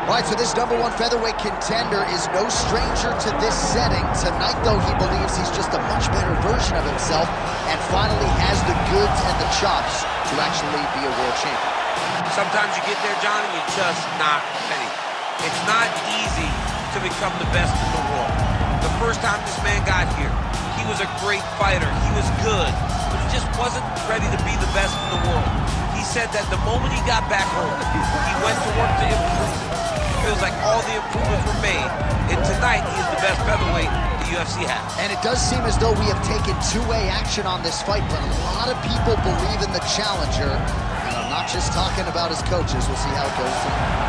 All right, so this #1 featherweight contender is no stranger to this setting. Tonight, though, he believes he's just a much better version of himself and finally has the goods and the chops to actually be a world champion. Sometimes you get there, John, and you're just not ready. It's not easy to become the best in the world. The first time this man got here, he was a great fighter. He was good, but he just wasn't ready to be the best in the world. He said that the moment he got back home, he went to work to improve. Feels like all the improvements were made, and tonight he is the best featherweight the UFC has. And it does seem as though we have taken two-way action on this fight, but a lot of people believe in the challenger, and I'm not just talking about his coaches. We'll see how it goes tonight.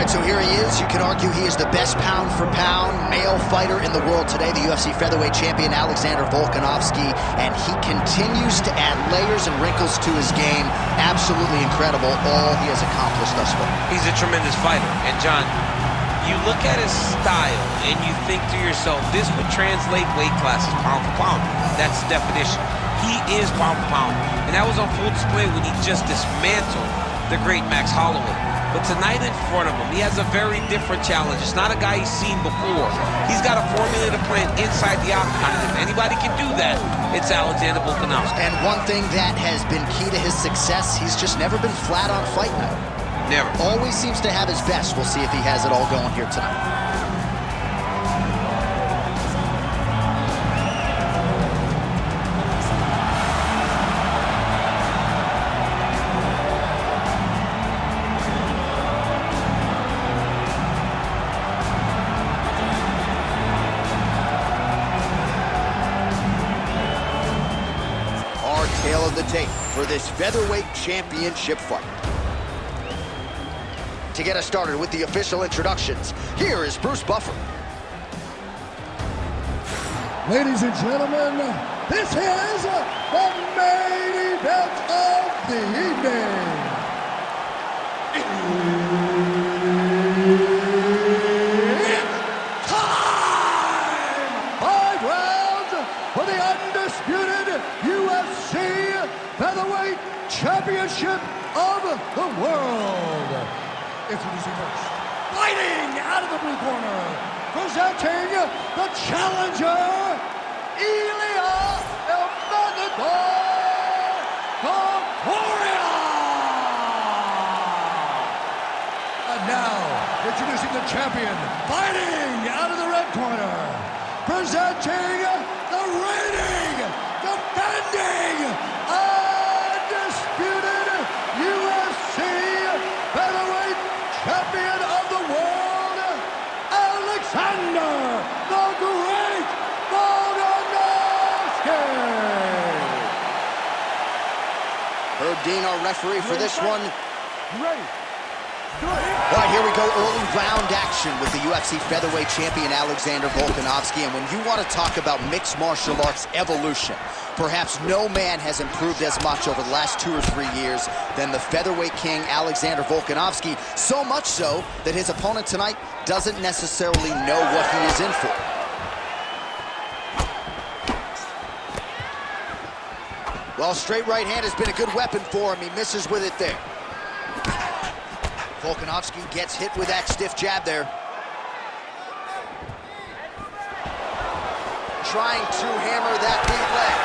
So here he is. You can argue he is the best pound-for-pound male fighter in the world today, the UFC featherweight champion Alexander Volkanovski, and he continues to add layers and wrinkles to his game. Absolutely incredible, all he has accomplished thus far. He's a tremendous fighter, and John, you look at his style and you think to yourself, this would translate weight classes pound for pound. That's the definition. He is pound for pound, and that was on full display when he just dismantled the great Max Holloway. But tonight in front of him, he has a very different challenge. It's not a guy he's seen before. He's got a formulated plan inside the octagon, and if anybody can do that, it's Alexander Volkanovski. And one thing that has been key to his success, he's just never been flat on fight night. Never. Always seems to have his best. We'll see if he has it all going here tonight. Tail of the tape for this featherweight championship fight. To get us started with the official introductions, here is Bruce Buffer. Ladies and gentlemen, this is the main event of the evening. It's time! 5 rounds for the undisputed UFC Featherweight Championship of the world. Introducing first, fighting out of the blue corner, presenting the challenger, Ilia Topuria. And now, introducing the champion, fighting out of the red corner, presenting the reigning, defending, undisputed UFC Featherweight Champion of the world, Alexander the Great Volkanovski. Herb Dean, our referee for this one. Ready. All right, here we go, early round action with the UFC featherweight champion Alexander Volkanovski. And when you want to talk about mixed martial arts evolution, perhaps no man has improved as much over the last 2 or 3 years than the featherweight king Alexander Volkanovski. So much so that his opponent tonight doesn't necessarily know what he is in for. Well, straight right hand has been a good weapon for him. He misses with it there. Volkanovski gets hit with that stiff jab there. Trying to hammer that big leg.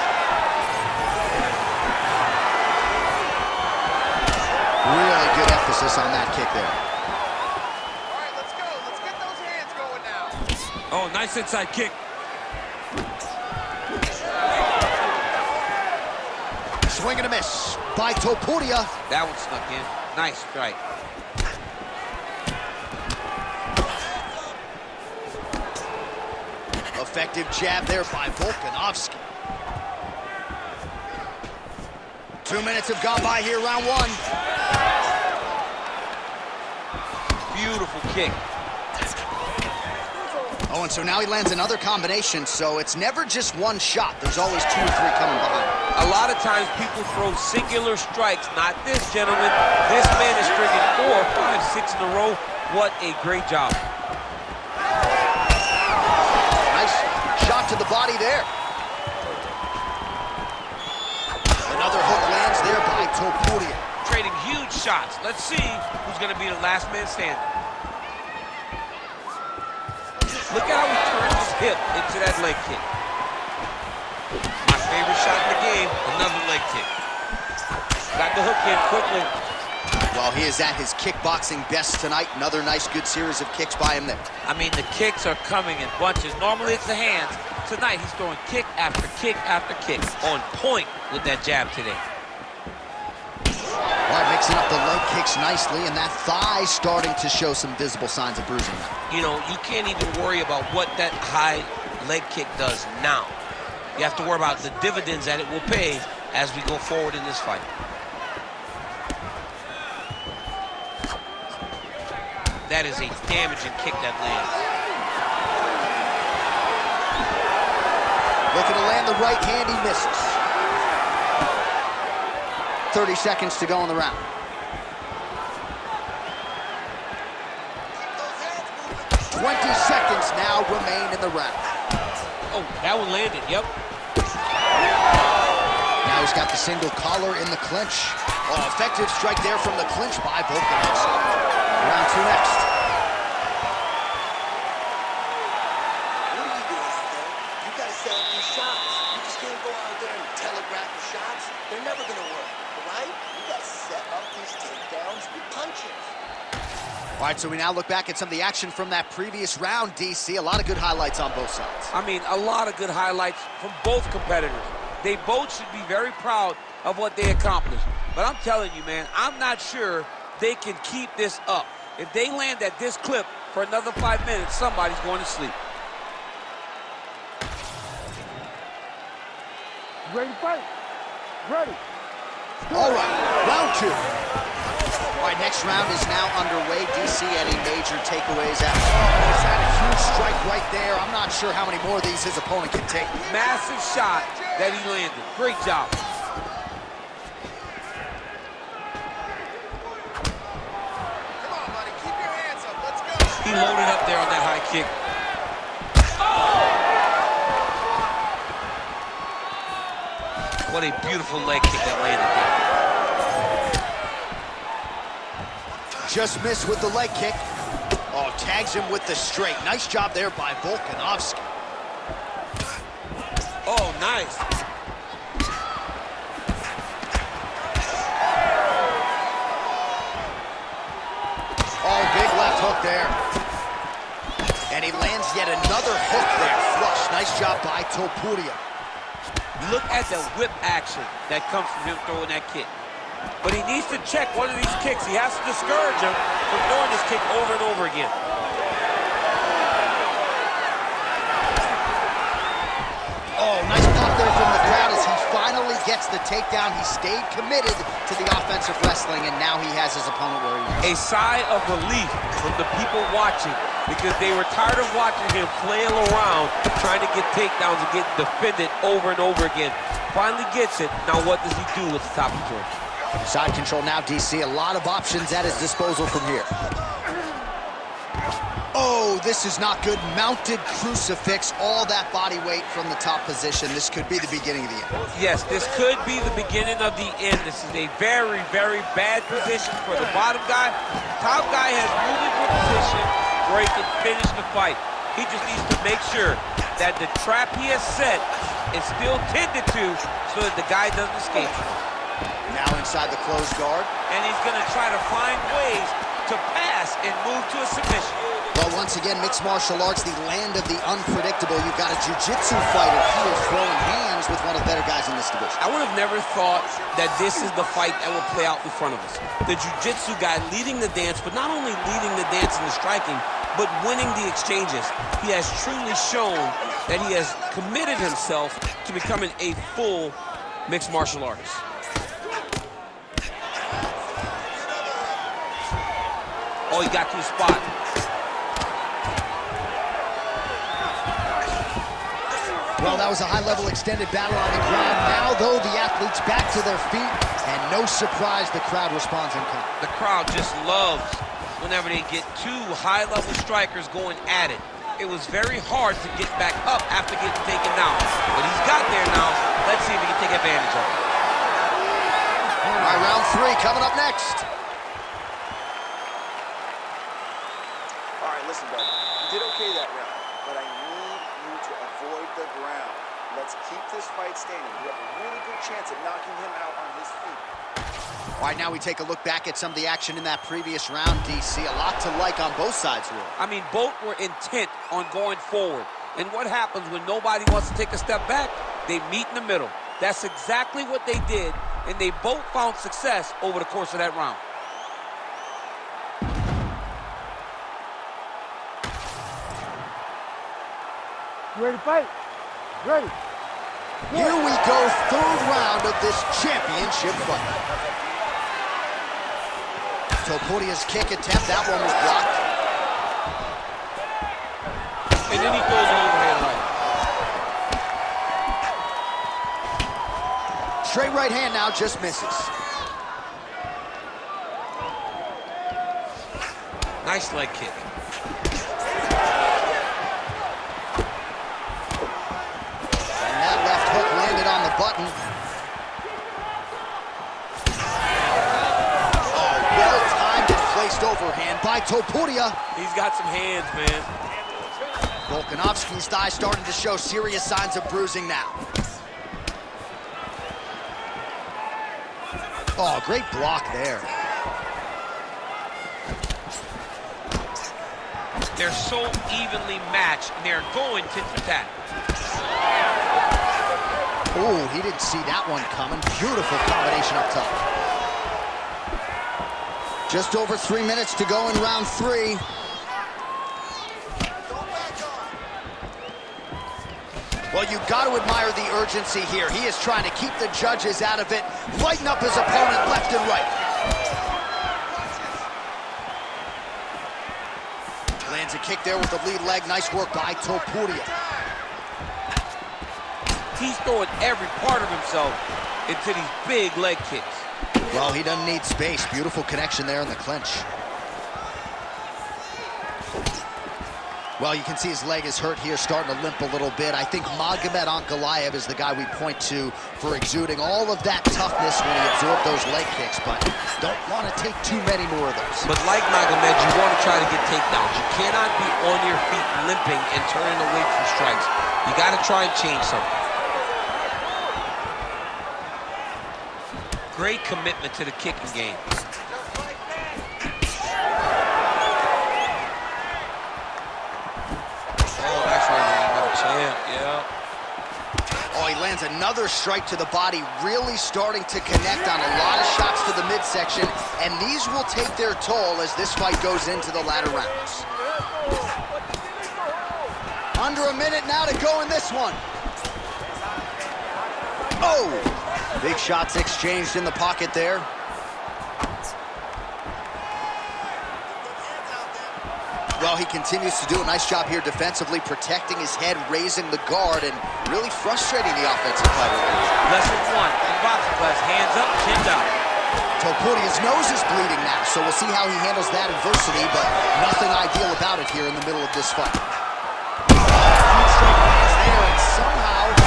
Really good emphasis on that kick there. All right, let's go. Let's get those hands going now. Oh, nice inside kick. Swing and a miss by Topuria. That one snuck in. Nice strike. Effective jab there by Volkanovski. 2 minutes have gone by here, round one. Beautiful kick. Oh, and so now he lands another combination, so it's never just one shot. There's always 2 or 3 coming behind. A lot of times people throw singular strikes. Not this, gentlemen. This man is stringing 4, 5, 6 in a row. What a great job. Nice shot to the body there. Another hook lands there by Topuria. Trading huge shots. Let's see who's going to be the last man standing. Look at how he turns his hip into that leg kick. My favorite shot in the game, another leg kick. Got the hook in quickly. Well, he is at his kickboxing best tonight. Another nice, good series of kicks by him there. I mean, the kicks are coming in bunches. Normally it's the hands. Tonight he's throwing kick after kick after kick. On point with that jab today. All right, mixing up the leg kicks nicely, and that thigh starting to show some visible signs of bruising now. You know, you can't even worry about what that high leg kick does now. You have to worry about the dividends that it will pay as we go forward in this fight. That is a damaging kick that lands. Looking to land the right hand, he misses. 30 seconds to go in the round. 20 seconds now remain in the round. Oh, that one landed, yep. Now he's got the single collar in the clinch. Oh, effective strike there from the clinch by Volkanovski. Round 2 next. What are you doing out there? You gotta set up these shots. You just can't go out there and telegraph the shots. They're never gonna work, all right? You gotta set up these takedowns with punches. All right, so we now look back at some of the action from that previous round, DC. A lot of good highlights on both sides. I mean, a lot of good highlights from both competitors. They both should be very proud of what they accomplished. But I'm telling you, man, I'm not sure they can keep this up. If they land at this clip for another 5 minutes, somebody's going to sleep. Ready to fight? Ready. All right, round 2. All right, next round is now underway. DC, any major takeaways after? Oh, he's had a huge strike right there. I'm not sure how many more of these his opponent can take. Massive shot that he landed. Great job. Come on, buddy. Keep your hands up. Let's go. He loaded up there on that high kick. What a beautiful leg kick that landed there. Just missed with the leg kick. Oh, tags him with the straight. Nice job there by Volkanovski. Oh, nice. Oh, big left hook there. And he lands yet another hook there. Flush. Nice job by Topuria. Look at the whip action that comes from him throwing that kick. But he needs to check one of these kicks. He has to discourage him from throwing this kick over and over again. Oh, nice pop there from the crowd as he finally gets the takedown. He stayed committed to the offensive wrestling, and now he has his opponent where he wants. A sigh of relief from the people watching because they were tired of watching him flail around trying to get takedowns and get defended over and over again. Finally gets it. Now what does he do with the top control? Side control now, DC. A lot of options at his disposal from here. Oh, this is not good. Mounted crucifix, all that body weight from the top position. This could be the beginning of the end. Yes, this could be the beginning of the end. This is a very, very bad position for the bottom guy. Top guy has moved into a position where he can finish the fight. He just needs to make sure that the trap he has set is still tended to so that the guy doesn't escape. Now inside the closed guard. And he's going to try to find ways to pass and move to a submission. Well, once again, mixed martial arts, the land of the unpredictable. You've got a jiu-jitsu fighter here throwing hands with one of the better guys in this division. I would have never thought that this is the fight that will play out in front of us. The jiu-jitsu guy leading the dance, but not only leading the dance in the striking, but winning the exchanges. He has truly shown that he has committed himself to becoming a full mixed martial artist. Oh, he got to the spot. Well, that was a high-level extended battle on the ground. Now, though, the athletes back to their feet, and no surprise the crowd responds in kind. The crowd just loves whenever they get two high-level strikers going at it. It was very hard to get back up after getting taken down. But he's got there now. Let's see if he can take advantage of it. All right, round 3 coming up next. All right, listen, buddy. You did okay that round, but I need you to avoid the ground. Let's keep this fight standing. You have a really good chance of knocking him out on his feet. All right, now we take a look back at some of the action in that previous round, DC. A lot to like on both sides, really. I mean, both were intent on going forward. And what happens when nobody wants to take a step back? They meet in the middle. That's exactly what they did, and they both found success over the course of that round. You ready to fight? Ready. Here we go, 3rd round of this championship fight. Topuria's kick attempt, that one was blocked. And then he throws an overhand right. Straight right hand now, just misses. Nice leg kick. And that left hook landed on the button. Overhand by Topuria. He's got some hands, man. Volkanovski's thigh starting to show serious signs of bruising now. Oh, great block there. They're so evenly matched, and they're going tit for tat. Oh, he didn't see that one coming. Beautiful combination up top. Just over 3 minutes to go in round 3. Well, you've got to admire the urgency here. He is trying to keep the judges out of it, lighten up his opponent left and right. Lands a kick there with the lead leg. Nice work by Topuria. He's throwing every part of himself into these big leg kicks. Well, he doesn't need space. Beautiful connection there in the clinch. Well, you can see his leg is hurt here, starting to limp a little bit. I think Magomed Ankalaev is the guy we point to for exuding all of that toughness when he absorbed those leg kicks, but don't want to take too many more of those. But like Magomed, you want to try to get takedowns. You cannot be on your feet limping and turning away from strikes. You got to try and change something. Great commitment to the kicking game. Oh, that's right, man. Got a champ, yeah. Oh, he lands another strike to the body, really starting to connect on a lot of shots to the midsection, and these will take their toll as this fight goes into the latter rounds. Under a minute now to go in this one. Oh! Big shots exchanged in the pocket there. Well, he continues to do a nice job here defensively, protecting his head, raising the guard, and really frustrating the offensive fighter. Lesson 1 in boxing class, hands up, chin down. Topuria's nose is bleeding now, so we'll see how he handles that adversity, but nothing ideal about it here in the middle of this fight. Huge strike lands there, and somehow...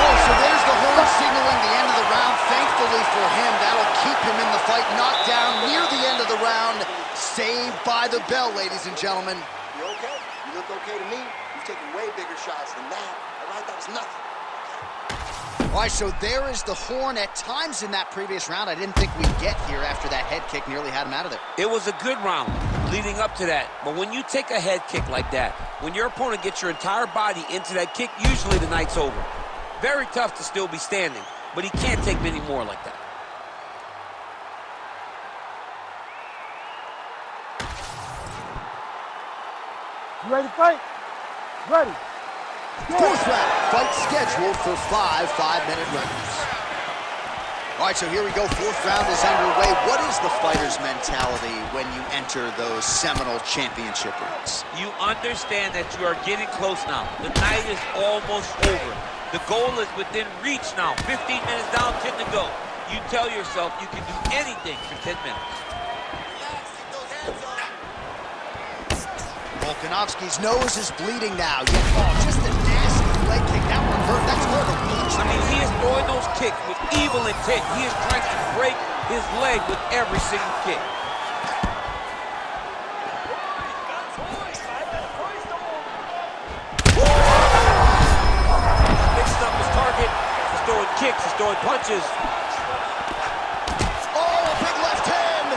Oh, so there's the horn signaling the end of the round. Thankfully for him, that'll keep him in the fight. Knocked down near the end of the round. Saved by the bell, ladies and gentlemen. You okay? You look okay to me. You've taken way bigger shots than that. All right, that was nothing. All right, so there is the horn. At times in that previous round, I didn't think we'd get here after that head kick nearly had him out of there. It was a good round leading up to that. But when you take a head kick like that, when your opponent gets your entire body into that kick, usually the night's over. Very tough to still be standing, but he can't take many more like that. You ready to fight? Ready. Fourth round, fight scheduled for 5 5-minute rounds. All right, so here we go. Fourth round is underway. What is the fighter's mentality when you enter those seminal championship rings? You understand that you are getting close now. The night is almost over. The goal is within reach now. 15 minutes down, 10 to go. You tell yourself you can do anything for 10 minutes. Volkanovski's nose is bleeding now. Yet, just a nasty leg kick. That one hurt. That's more than punch. I mean, he is throwing those kicks with evil intent. He is trying to break his leg with every single kick. Mixing up his target. He's throwing kicks. He's throwing punches. Oh, a big left hand.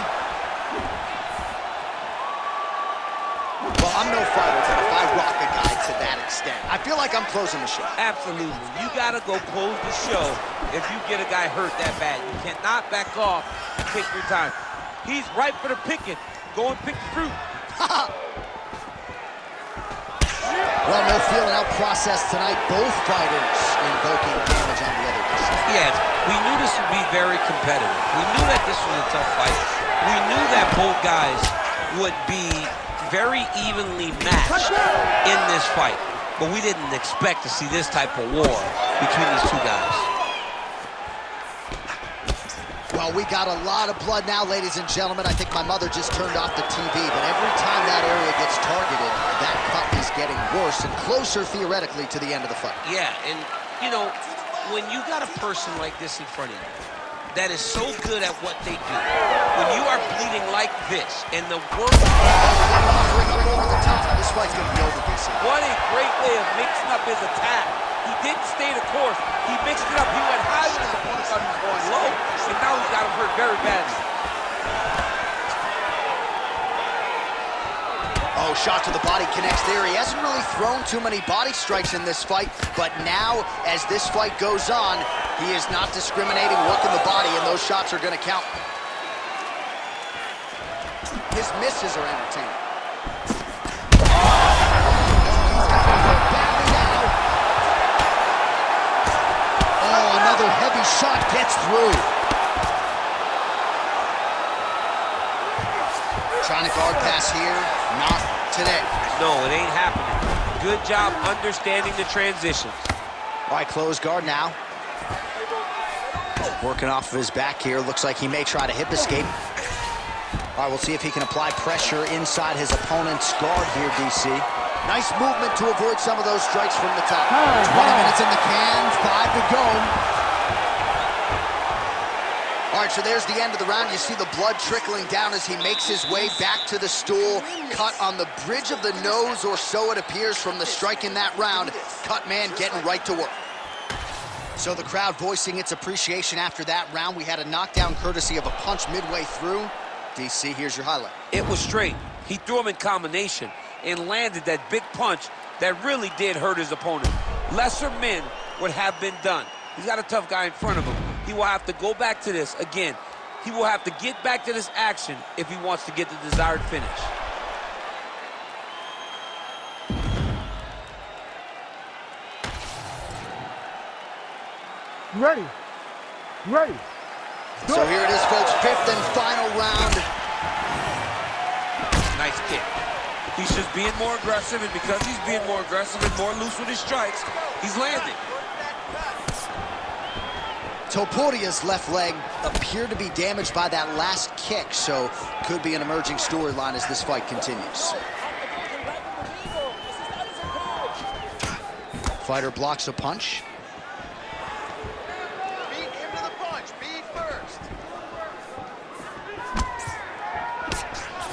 Well, I'm no fighter, but if I rock a guy to that extent, I feel like I'm closing the show. Absolutely. You gotta go close the show if you get a guy hurt that bad. You cannot back off and take your time. He's ripe for the picking. Go and pick the fruit. Well, no feeling out process tonight. Both fighters invoking damage on the other side. Yes, we knew this would be very competitive. We knew that this was a tough fight. We knew that both guys would be very evenly matched in this fight. But we didn't expect to see this type of war between these two guys. Well, we got a lot of blood now, ladies and gentlemen. I think my mother just turned off the TV, but every time that area gets targeted, that cut is getting worse and closer, theoretically, to the end of the fight. Yeah, and, you know, when you got a person like this in front of you that is so good at what they do, when you are bleeding like this, and the work... Offering up over the top. This fight's going to be over, DC. What a great way of mixing up his attack. He didn't stay the course. He mixed it up. He went high when his opponent thought he was going low. And now he's got him hurt very badly. Oh, shot to the body connects there. He hasn't really thrown too many body strikes in this fight, but now, as this fight goes on, he is not discriminating, working the body, and those shots are going to count. His misses are entertaining. Oh, another heavy shot gets through. Trying to guard pass here, not today. No, it ain't happening. Good job understanding the transitions. All right, close guard now. Working off of his back here. Looks like he may try to hip escape. All right, we'll see if he can apply pressure inside his opponent's guard here, DC. Nice movement to avoid some of those strikes from the top. 20 minutes in the can, 5 to go. All right, so there's the end of the round. You see the blood trickling down as he makes his way back to the stool. Cut on the bridge of the nose, or so it appears from the strike in that round. Cut man getting right to work. So the crowd voicing its appreciation after that round. We had a knockdown courtesy of a punch midway through. DC, here's your highlight. It was straight. He threw him in combination and landed that big punch that really did hurt his opponent. Lesser men would have been done. He's got a tough guy in front of him. He will have to go back to this again. He will have to get back to this action if he wants to get the desired finish. Ready. Ready. So here it is, folks, fifth and final round. Nice kick. He's just being more aggressive, and because he's being more aggressive and more loose with his strikes, he's landing. Topuria's left leg appeared to be damaged by that last kick, so could be an emerging storyline as this fight continues. Fighter blocks a punch. Beat him to the punch. Be first.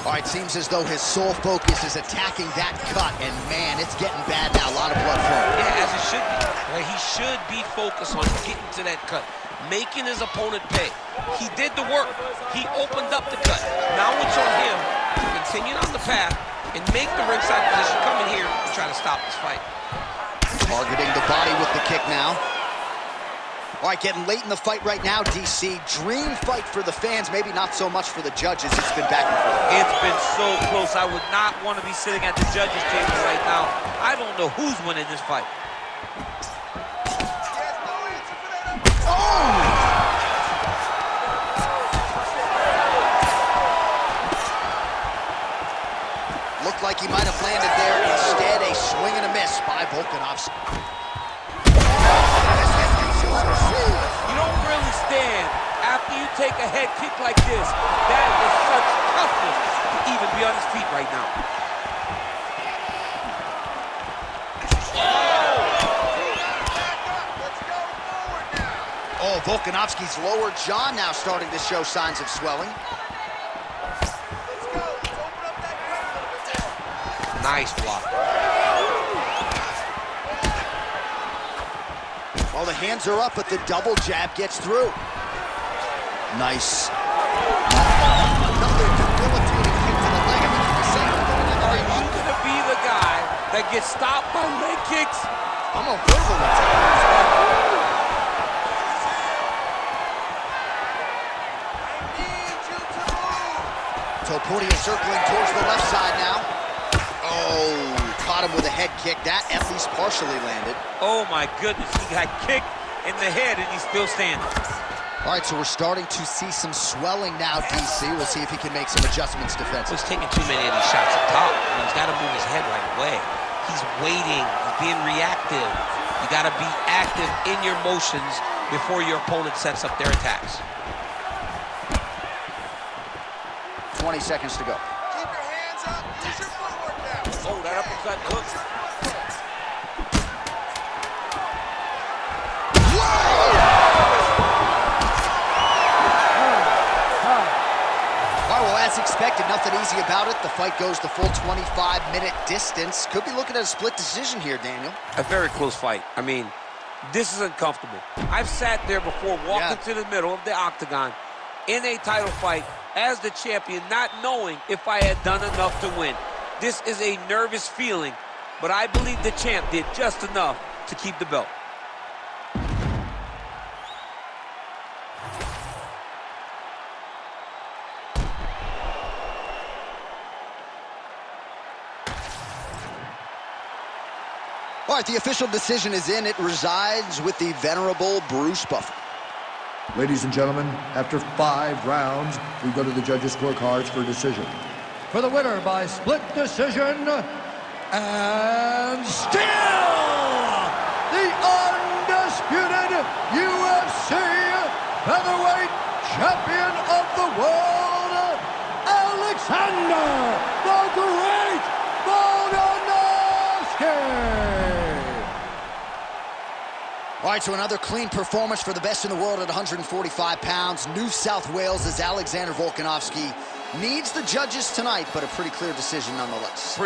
All right, seems as though his sole focus is attacking that cut, and man, it's getting bad now. A lot of blood flowing. Yeah, as it should be. Right? He should be focused on getting to that cut, making his opponent pay. He did the work. He opened up the cut. Now it's on him to continue on the path and make the ringside position, come in here and try to stop this fight. Targeting the body with the kick now. All right, getting late in the fight right now, DC. Dream fight for the fans, maybe not so much for the judges. It's been back and forth. It's been so close. I would not want to be sitting at the judges' table right now. I don't know who's winning this fight. punches. You don't really stand after you take a head kick like this. That is such toughness to even be on his feet right now. Oh, Volkanovski's lower jaw now starting to show signs of swelling. Let's go. Let's open up that cut a little bit more. Nice block. Well, the hands are up, but the double jab gets through. Nice. Another debilitating kick to the leg. I mean, can you say Are you going to be the guy that gets stopped by leg kicks? I'm a verbal attack. Topuria circling towards the left side now. Oh, caught him with a head kick. That at least partially landed. Oh my goodness, he got kicked in the head and he's still standing. All right, so we're starting to see some swelling now, DC. We'll see if he can make some adjustments defensively. He's taking too many of these shots up top. I mean, he's got to move his head right away. He's waiting, he's being reactive. You got to be active in your motions before your opponent sets up their attacks. 20 seconds to go. Keep your hands up. Use your footwork now. Oh, that uppercut hook. All right, well, as expected, nothing easy about it. The fight goes the full 25-minute distance. Could be looking at a split decision here, Daniel. A very close fight. I mean, this is uncomfortable. I've sat there before walking to the middle of the octagon in a title fight as the champion, not knowing if I had done enough to win. This is a nervous feeling, but I believe the champ did just enough to keep the belt. All right, the official decision is in. It resides with the venerable Bruce Buffer. Ladies and gentlemen, after 5 rounds, we go to the judges' scorecards for a decision. For the winner by split decision, and still the undisputed UFC Featherweight Champion of the World, Alexander the Great Volkanovski! All right, so another clean performance for the best in the world at 145 pounds. New South Wales' Alexander Volkanovski needs the judges tonight, but a pretty clear decision nonetheless.